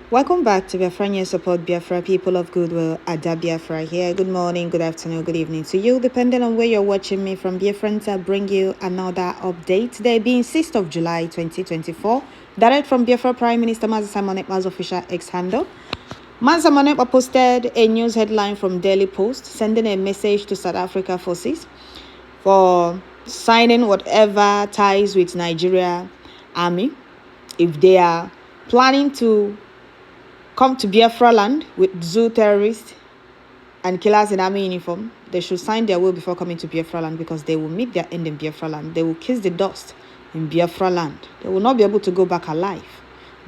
Welcome back to Biafra Support Biafra, people of goodwill. Ada Biafra here. Good morning, good afternoon, good evening to you, depending on where you're watching me from. Biafrans, I bring you another update. Today being 6th of July 2024, direct from Biafra Prime Minister Musa Simon Ekpa's official X handle. Musa Simon Ekpa posted a news headline from Daily Post, sending a message to South Africa forces for signing whatever ties with Nigeria army if they are planning to come to Biafra land with zoo terrorists and killers in army uniform. They should sign their will before coming to Biafra land, because they will meet their end in Biafra land. They will kiss the dust in Biafra land. They will not be able to go back alive.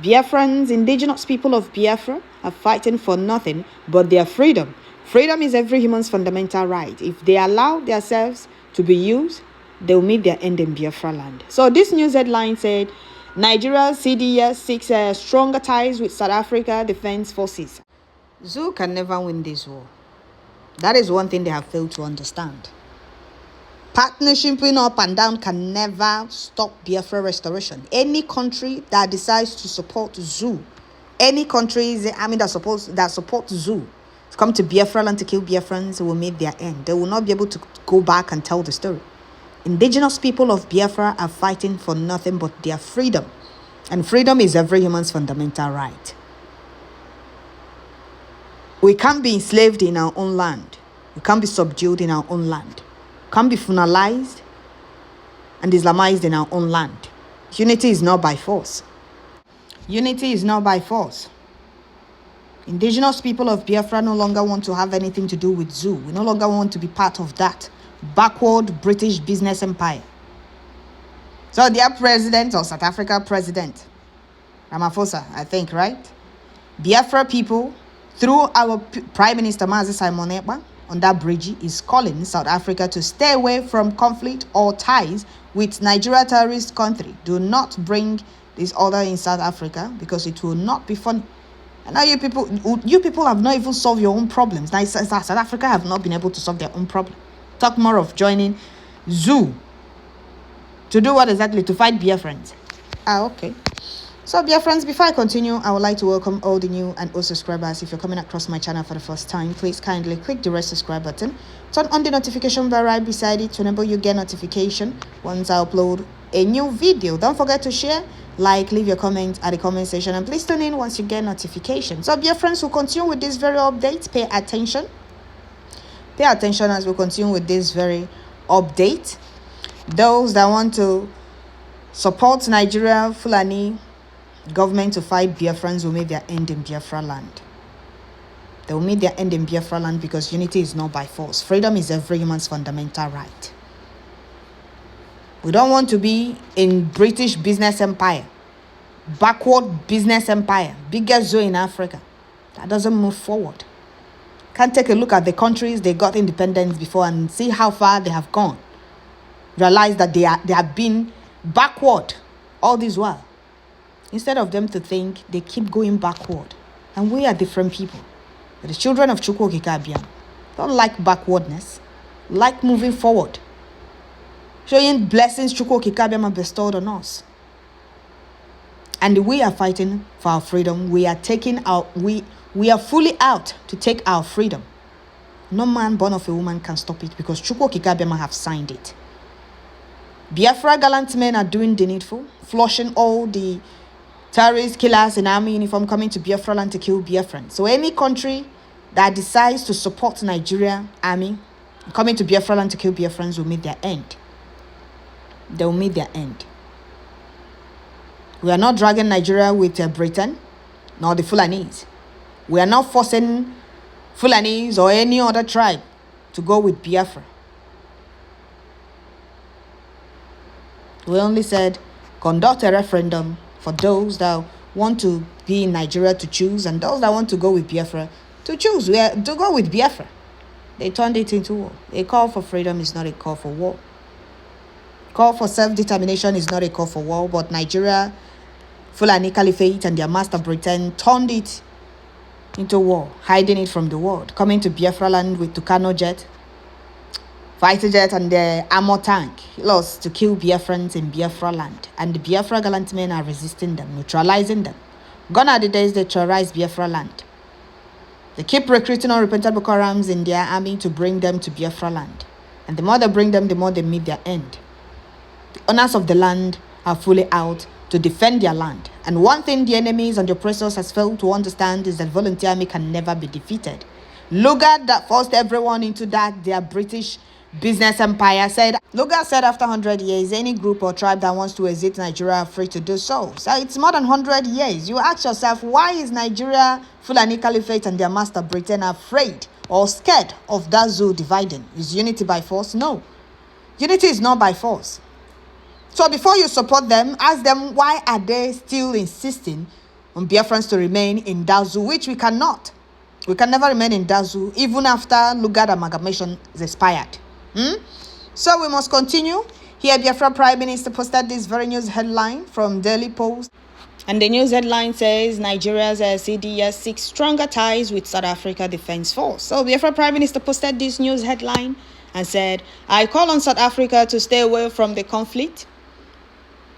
Biafrans, indigenous people of Biafra, are fighting for nothing but their freedom. Freedom is every human's fundamental right. If they allow themselves to be used, they will meet their end in Biafra land. So this news headline said, Nigeria CDS seeks stronger ties with South Africa Defense Forces. Zoo can never win this war. That is one thing they have failed to understand. Partnership up and down can never stop Biafra restoration. Any country that decides to support Zoo, any country that supports Zoo, to come to Biafra land to kill Biafrans, will meet their end. They will not be able to go back and tell the story. Indigenous people of Biafra are fighting for nothing but their freedom. And freedom is every human's fundamental right. We can't be enslaved in our own land. We can't be subdued in our own land. We can't be funalized and Islamized in our own land. Unity is not by force. Unity is not by force. Indigenous people of Biafra no longer want to have anything to do with Zoo. We no longer want to be part of that backward British business empire. So their president, or South Africa president, Ramaphosa, I think, right? Biafra people, through our Prime Minister Musa Simon Ekpa, on that bridge, is calling South Africa to stay away from conflict or ties with Nigeria terrorist country. Do not bring this order in South Africa, because it will not be funny. And now you people have not even solved your own problems. Now South Africa have not been able to solve their own problem. Talk more of joining Zoo to do what exactly? To fight Biafrans. Okay. So Biafrans, before I continue, I would like to welcome all the new and old subscribers. If you're coming across my channel for the first time, please kindly click the red subscribe button. Turn on the notification bell right beside it to enable you get notification once I upload a new video. Don't forget to share, like, leave your comment at the comment section, and please tune in once you get notification. So Biafrans, will continue with this very update. Pay attention. Pay attention as we continue with this very update. Those that want to support Nigeria Fulani government to fight Biafrans will meet their end in Biafra land. They will meet their end in Biafra land, because unity is not by force. Freedom is every human's fundamental right. We don't want to be in British business empire, backward business empire, biggest zoo in Africa. That doesn't move forward. Can't take a look at the countries they got independence before and see how far they have gone. Realize that they have been backward all this while. Instead of them to think, they keep going backward. And we are different people. The children of Chukwu Kikabiam don't like backwardness, like moving forward. Showing blessings Chukwu Kikabiam have bestowed on us. And we are fighting for our freedom. We are fully out to take our freedom. No man born of a woman can stop it, because Chukwu Kikabiam have signed it. Biafra gallant men are doing the needful, flushing all the terrorists, killers in army uniform coming to Biafra land to kill Biafrans. So any country that decides to support Nigeria army coming to Biafra land to kill Biafrans will meet their end. They will meet their end. We are not dragging Nigeria with Britain, nor the Fulanis. We are not forcing Fulanis or any other tribe to go with Biafra. We only said conduct a referendum for those that want to be in Nigeria to choose, and those that want to go with Biafra to choose to go with Biafra. They turned it into war. A call for freedom is not a call for war. Call for self-determination is not a call for war, but Nigeria, Fulani Caliphate and their master Britain turned it into war, hiding it from the world, coming to Biafra land with Tucano jet, fighter jet and the armor tank lost to kill Biafrans in Biafra land. And the Biafra gallant men are resisting them, neutralizing them, Gone are the days they terrorize Biafra land. They keep recruiting unrepentant Boko Harams in their army to bring them to Biafra land. And the more they bring them, the more they meet their end. The owners of the land are fully out to defend their land. And one thing the enemies and the oppressors has failed to understand is that volunteer army can never be defeated. Lugard that forced everyone into that their British business empire said, Lugard said after 100 years, any group or tribe that wants to exit Nigeria are free to do so. So it's more than 100 years. You ask yourself, why is Nigeria, Fulani Caliphate and their master Britain afraid or scared of that zoo dividing? Is unity by force? No. Unity is not by force. So before you support them, ask them why are they still insisting on Biafrans to remain in that zoo, which we cannot. We can never remain in that zoo, even after Lugard amalgamation is expired. So we must continue. Here, Biafra Prime Minister posted this very news headline from Daily Post. And the news headline says, Nigeria's CDS seeks stronger ties with South Africa Defense Force. So Biafra Prime Minister posted this news headline and said, I call on South Africa to stay away from the conflict.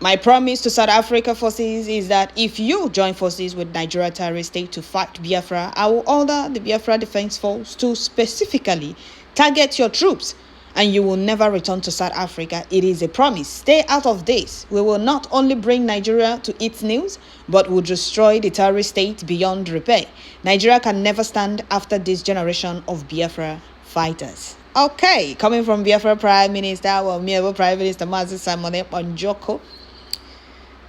My promise to South Africa forces is that if you join forces with Nigeria terrorist state to fight Biafra, I will order the Biafra Defense Force to specifically target your troops and you will never return to South Africa. It is a promise. Stay out of this. We will not only bring Nigeria to its knees, but will destroy the terrorist state beyond repair. Nigeria can never stand after this generation of Biafra fighters. Okay, coming from Biafra Prime Minister, Prime Minister Musa Onjoko,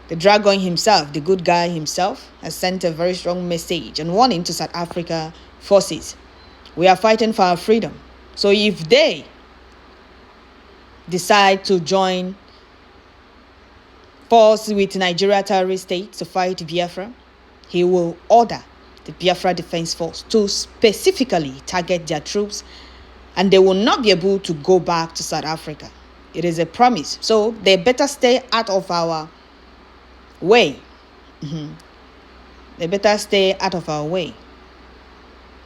the dragon himself, the good guy himself, has sent a very strong message and warning to South Africa forces. We are fighting for our freedom. So if they decide to join force with Nigeria terrorist state to fight Biafra, he will order the Biafra Defense Force to specifically target their troops and they will not be able to go back to South Africa. It is a promise. So they better stay out of our way. They better stay out of our way.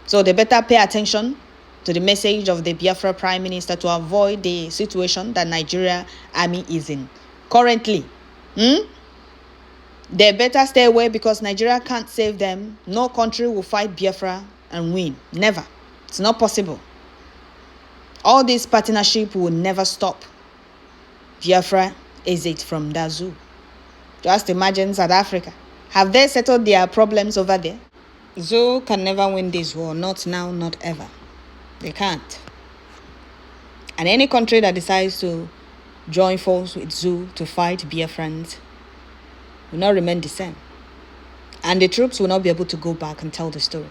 So they better pay attention to the message of the Biafra Prime Minister to avoid the situation that Nigeria army is in currently. They better stay away because Nigeria can't save them. No country will fight Biafra and win. Never. It's not possible. All this partnership will never stop Biafra exit from that zoo. Just imagine South Africa. Have they settled their problems over there? Zoo can never win this war. Not now, not ever. They can't. And any country that decides to join force with Zoo to fight Biafrans will not remain the same. And the troops will not be able to go back and tell the story.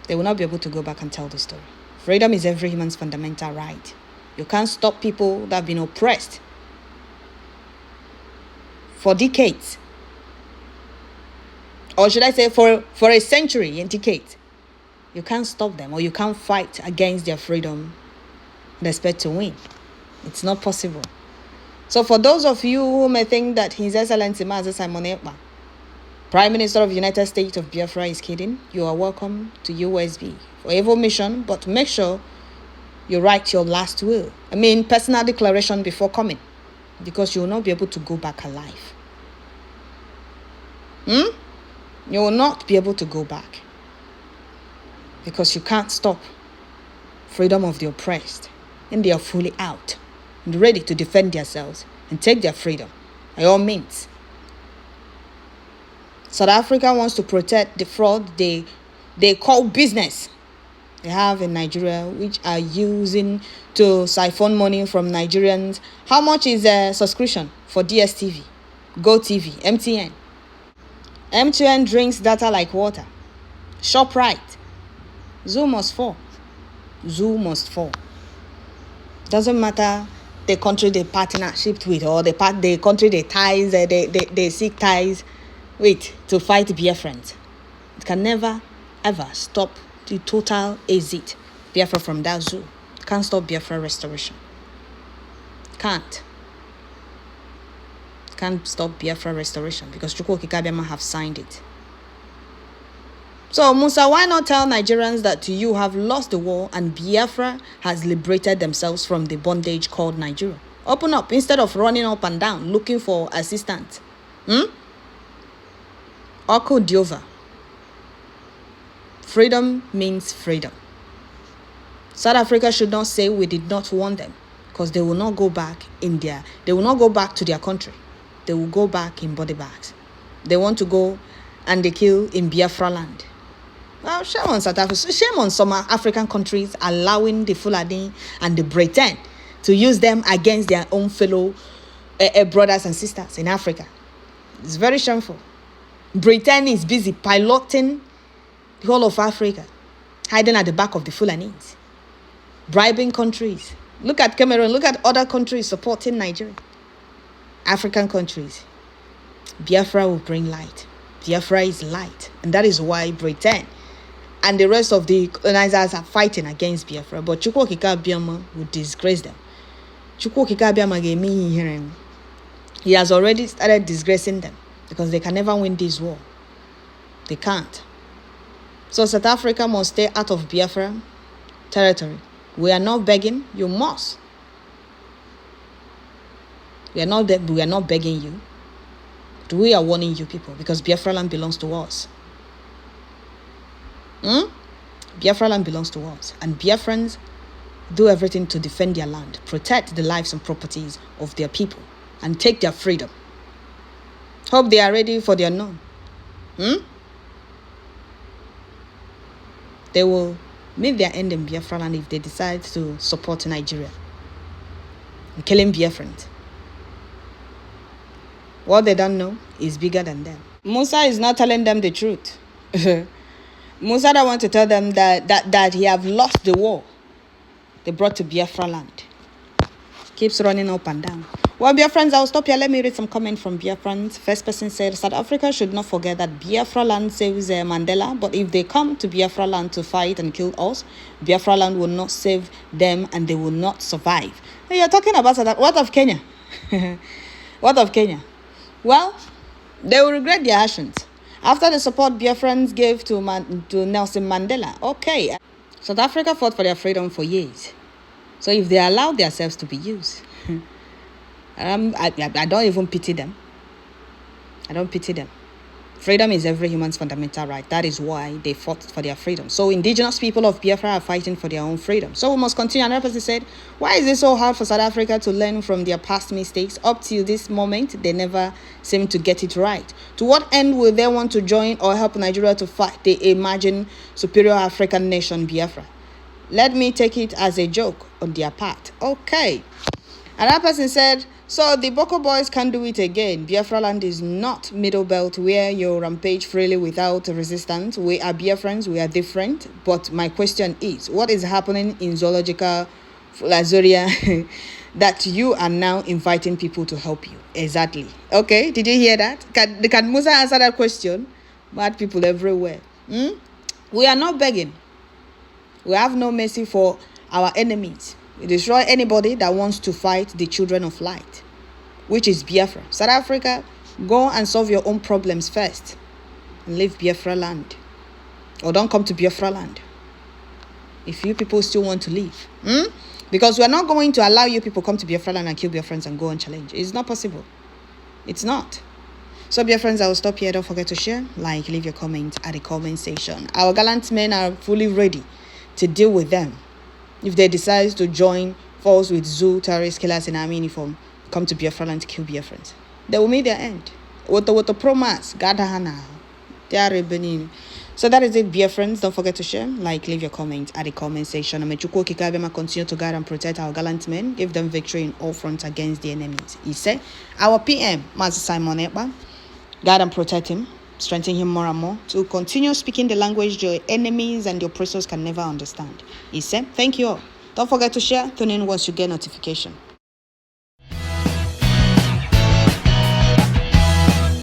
They will not be able to go back and tell the story. Freedom is every human's fundamental right. You can't stop people that have been oppressed for decades. Or should I say for a century and decades. You can't stop them or you can't fight against their freedom and expect to win. It's not possible. So for those of you who may think that His Excellency Mazi Simon Ekpa, Prime Minister of the United States of Biafra, is kidding, you are welcome to USB for evil mission, but make sure you write your last will. Personal declaration before coming, because you will not be able to go back alive. You will not be able to go back because you can't stop freedom of the oppressed, and they are fully out and ready to defend themselves and take their freedom by all means. South Africa wants to protect the fraud they call business they have in Nigeria, which are using to siphon money from Nigerians. How much is a subscription for DSTV, GoTV, MTN? MTN drinks data like water. ShopRite. Zoo must fall. Zoo must fall. Doesn't matter the country they partnership with or the country they ties, they seek ties with to fight Biafrans. It can never ever stop the total exit Biafra from that zoo. Can't stop Biafra restoration. Can't stop Biafra restoration because Chukwu Okike have signed it. So Musa, why not tell Nigerians that you have lost the war and Biafra has liberated themselves from the bondage called Nigeria? Open up instead of running up and down looking for assistance. Oko Diova. Freedom means freedom. South Africa should not say we did not want them, because they will not go back they will not go back to their country. They will go back in body bags. They want to go and they kill in Biafra land. Well, shame on South Africa. Shame on some African countries allowing the Fulani and the Britain to use them against their own fellow brothers and sisters in Africa. It's very shameful. Britain is busy piloting the whole of Africa, hiding at the back of the Fulanis, bribing countries. Look at Cameroon. Look at other countries supporting Nigeria. African countries. Biafra will bring light. Biafra is light. And that is why Britain and the rest of the colonizers are fighting against Biafra. But Chukwu Okike Abiama will disgrace them. Chukwu Okike Abiama gave me hearing. He has already started disgracing them because they can never win this war. They can't. So South Africa must stay out of Biafra territory. We are not begging. You must. We are not begging you. But we are warning you people because Biafra land belongs to us. Biafra land belongs to us. And Biafrans do everything to defend their land, protect the lives and properties of their people, and take their freedom. Hope they are ready for the unknown. They will meet their end in Biafra land if they decide to support Nigeria and killing Biafrans. What they don't know is bigger than them. Musa is not telling them the truth. Musa don't want to tell them that he have lost the war they brought to Biafra land. Keeps running up and down. Well, Biafrans, I'll stop here. Let me read some comment from Biafrans. First person said, South Africa should not forget that Biafra land saves Mandela, but if they come to Biafra land to fight and kill us, Biafra land will not save them and they will not survive. Hey, you're talking about South Africa. What of Kenya? What of Kenya? Well, they will regret their actions. After the support Biafrans gave to Nelson Mandela, okay, South Africa fought for their freedom for years. So if they allow themselves to be used, I don't even pity them. I don't pity them. Freedom is every human's fundamental right. That is why they fought for their freedom. So indigenous people of Biafra are fighting for their own freedom. So we must continue. Another person said, why is it so hard for South Africa to learn from their past mistakes? Up till this moment, they never seem to get it right. To what end will they want to join or help Nigeria to fight the imagined superior African nation, Biafra? Let me take it as a joke on their part. Okay. Another person said, so the Boko boys can't do it again. Biafra land is not Middle Belt where you rampage freely without resistance. We are Biafrans, we are different. But my question is, what is happening in zoological Lazoria that you are now inviting people to help you? Exactly. Okay, did you hear that? Can Musa answer that question? Mad people everywhere. We are not begging. We have no mercy for our enemies. We destroy anybody that wants to fight the children of light, which is Biafra. South Africa, go and solve your own problems first and leave Biafra land. Or don't come to Biafra land if you people still want to leave. Because we're not going to allow you people come to Biafra land and kill Biafrans and go and challenge. It's not possible. It's not. So, Biafrans, I will stop here. Don't forget to share, like, leave your comment at the comment section. Our gallant men are fully ready to deal with them. If they decide to join force with zoo terrorist killers in army uniform, come to Biafra land to kill Biafrans, they will meet their end. With the promise, Gadahana, they are rebellion. So that is it, Biafrans. Don't forget to share, like, leave your comment at the comment section. And may Chukwu Okike Abiama continue to guide and protect our gallant men, give them victory in all fronts against the enemies. He said, our PM, Master Simon Ekpa, guide and protect him, strengthen him more and more to continue speaking the language your enemies and your oppressors can never understand. He said, thank you all. Don't forget to share. Tune in once you get notification.